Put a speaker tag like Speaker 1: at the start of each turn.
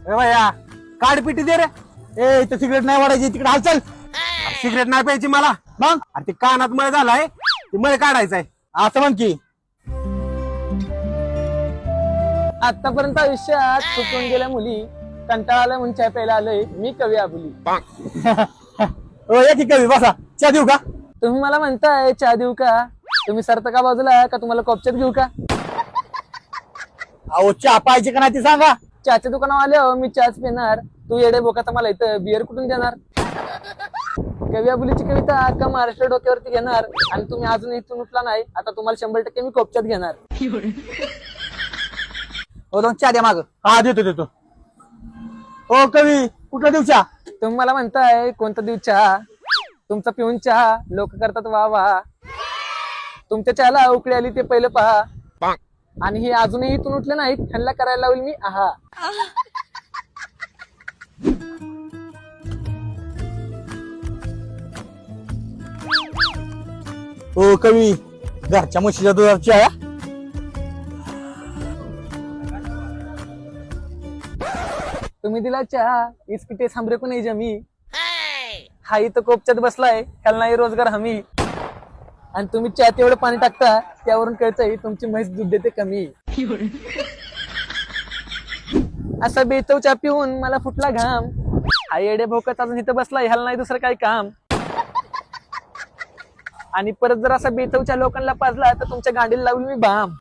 Speaker 1: ए भैया काढ पिटी दे रे.
Speaker 2: ए इथं सिगरेट नाही वाढायची, तिकडे हाल चल.
Speaker 1: सिगरेट नाही प्यायची मला.
Speaker 2: मग
Speaker 1: अरे ते कानात मळ झालाय, ते मळ काढायचंय.
Speaker 2: असं म्हण की.
Speaker 3: आतापर्यंत आयुष्यात चुकून गेल्या मुली, कंटाळा आलाय म्हणून चहा प्यायला आलोय मी कवी आबुली.
Speaker 2: ओ या की कवी बसा, चहा देऊ का?
Speaker 3: तुम्ही मला म्हणताय चहा देऊ का? तुम्ही सरता का बाजूला का तुम्हाला कॉपच्यात घेऊ का?
Speaker 2: अहो चहा पाहिजे का नाही ते सांगा.
Speaker 3: चहाच्या दुकानावर आल्यावर मी चहाच पिणार. तू येडे बोकाचा मला इथं बिअर कुठून देणार? कवी आबुलीची कविता अख्खा महाराष्ट्र डोक्यावरती घेणार आणि तुम्ही अजून इथून उठला नाही. आता तुम्हाला 100% मी कॉपच्यात घेणार.
Speaker 2: हो दोन चहा द्या माग. हा देतो देतो. ओ कवी कुठला देऊ चहा?
Speaker 3: तुम्ही मला म्हणताय कोणता देऊ चहा? तुमचा पिऊन चहा लोक करतात वा वा. तुमच्या चहाला उकळी आली ते पहिलं पहा. आणि हे अजूनही इथून उठले नाहीत, ह्यांना करायला लावेल मी आहा.
Speaker 2: ओ कवी घरच्या म्हशीच्या दुधाची चहा.
Speaker 3: तुम्ही दिला चहा इसकी टेस्ट हमरे को नाही जमी. हा इथं कोपच्यात बसलाय, ह्याला नाही रोजगार हमी. आणि तुम्ही चहा तेवढं पाणी टाकता, त्यावरून कळतंय तुमची म्हैस दूध देते कमी. असा बेचव चहा पिऊन मला फुटला घाम. हा येडे भोकत अजून इथं बसलाय, ह्याला नाही दुसरं काही काम. आणि परत जर असा बेचवच्या लोकांना पाजला तर तुमच्या गांडीला लावून मी बाम.